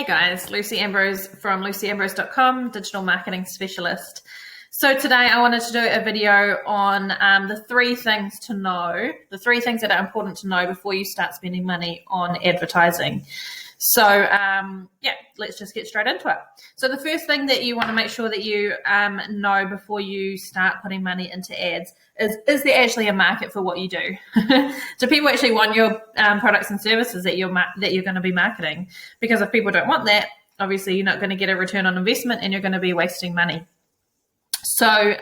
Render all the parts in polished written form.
Hey guys, Lucy Ambrose from lucyambrose.com, digital marketing specialist. So today I wanted to do a video on the three things that are important to know before you start spending money on advertising. So let's just get straight into it. So the first thing that you want to make sure that you know before you start putting money into ads is there actually a market for what you do? Do people actually want your products and services that you're going to be marketing? Because if people don't want that, obviously you're not going to get a return on investment and you're going to be wasting money. So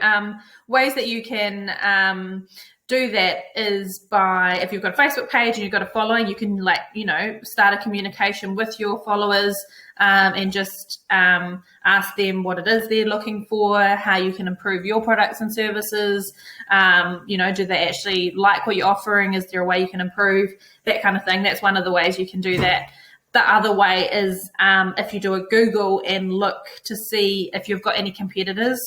ways that you can do that is by, if you've got a Facebook page and you've got a following, you can start a communication with your followers and just ask them what it is they're looking for, how you can improve your products and services. Do they actually like what you're offering? Is there a way you can improve? That kind of thing. That's one of the ways you can do that. The other way is if you do a Google and look to see if you've got any competitors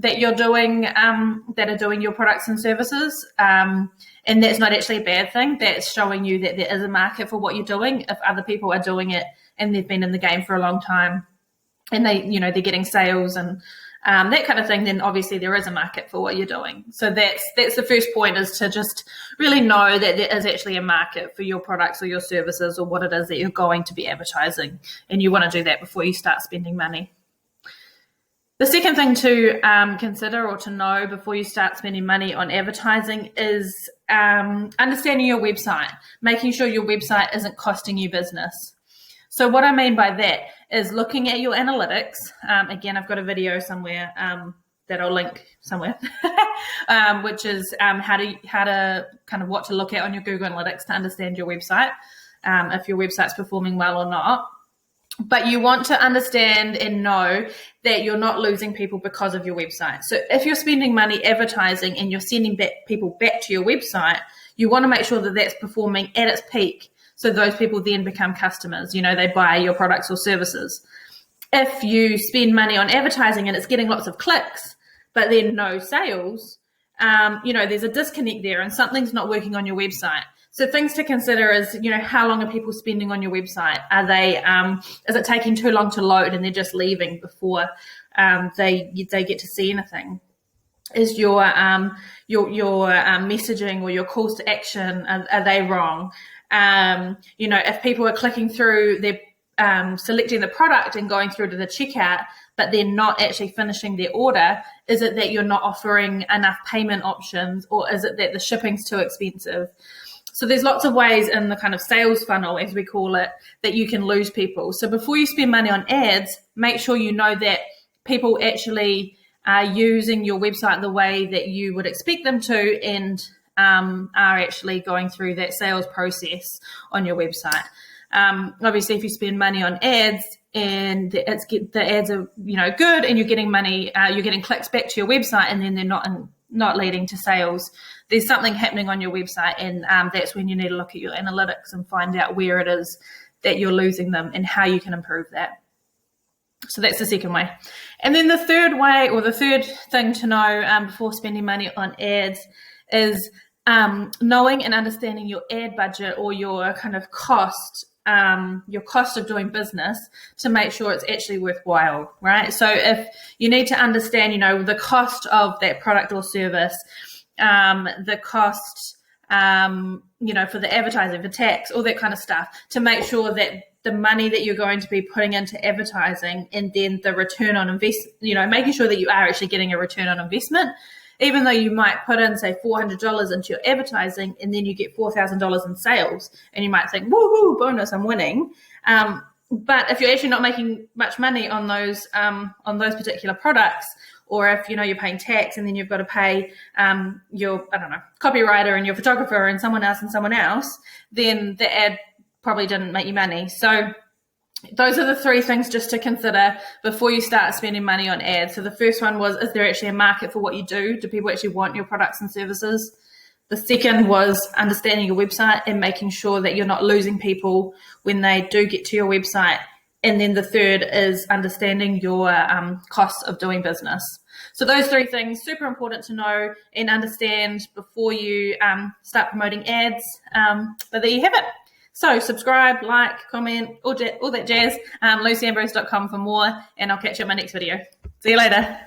that you're doing that are doing your products and services, and that's not actually a bad thing. That's showing you that there is a market for what you're doing. If other people are doing it and they've been in the game for a long time, and they're getting sales and that kind of thing, then obviously there is a market for what you're doing. So that's the first point, is to just really know that there is actually a market for your products or your services or what it is that you're going to be advertising, and you want to do that before you start spending money. The second thing to consider or to know before you start spending money on advertising is understanding your website, making sure your website isn't costing you business. So what I mean by that is looking at your analytics. Again, I've got a video somewhere that I'll link somewhere, which is how to kind of what to look at on your Google Analytics to understand your website, if your website's performing well or not. But you want to understand and know that you're not losing people because of your website. So if you're spending money advertising and you're sending people back to your website, you want to make sure that that's performing at its peak. So those people then become customers, they buy your products or services. If you spend money on advertising and it's getting lots of clicks, but then no sales, there's a disconnect there and something's not working on your website. So things to consider is, how long are people spending on your website? Are they, is it taking too long to load and they're just leaving before they get to see anything? Is your messaging or your calls to action, are they wrong? If people are clicking through, they're selecting the product and going through to the checkout, but they're not actually finishing their order, is it that you're not offering enough payment options, or is it that the shipping's too expensive? So there's lots of ways in the kind of sales funnel, as we call it, that you can lose people. So before you spend money on ads, make sure you know that people actually are using your website the way that you would expect them to, and are actually going through that sales process on your website. Obviously, if you spend money on ads and the ads are good and you're getting money, you're getting clicks back to your website, and then they're not leading to sales, there's something happening on your website, and that's when you need to look at your analytics and find out where it is that you're losing them and how you can improve that. So that's the second way. And then the third way, or the third thing to know before spending money on ads, is knowing and understanding your ad budget, or your kind of cost of doing business, to make sure it's actually worthwhile, right? So if you need to understand, the cost of that product or service, the cost, for the advertising, for tax, all that kind of stuff, to make sure that the money that you're going to be putting into advertising, and then the return on making sure that you are actually getting a return on investment. Even though you might put in, say, $400 into your advertising, and then you get $4,000 in sales, and you might think, woohoo, bonus, I'm winning. But if you're actually not making much money on those particular products, or if you're paying tax, and then you've got to pay your copywriter and your photographer and someone else, then the ad probably didn't make you money. So those are the three things just to consider before you start spending money on ads. So the first one was, is there actually a market for what you do? Do people actually want your products and services? The second was understanding your website and making sure that you're not losing people when they do get to your website. And then the third is understanding your costs of doing business. So those three things, super important to know and understand before you start promoting ads. But there you have it. So subscribe, like, comment, all that jazz. LucyAmbrose.com for more, and I'll catch you in my next video. See you later.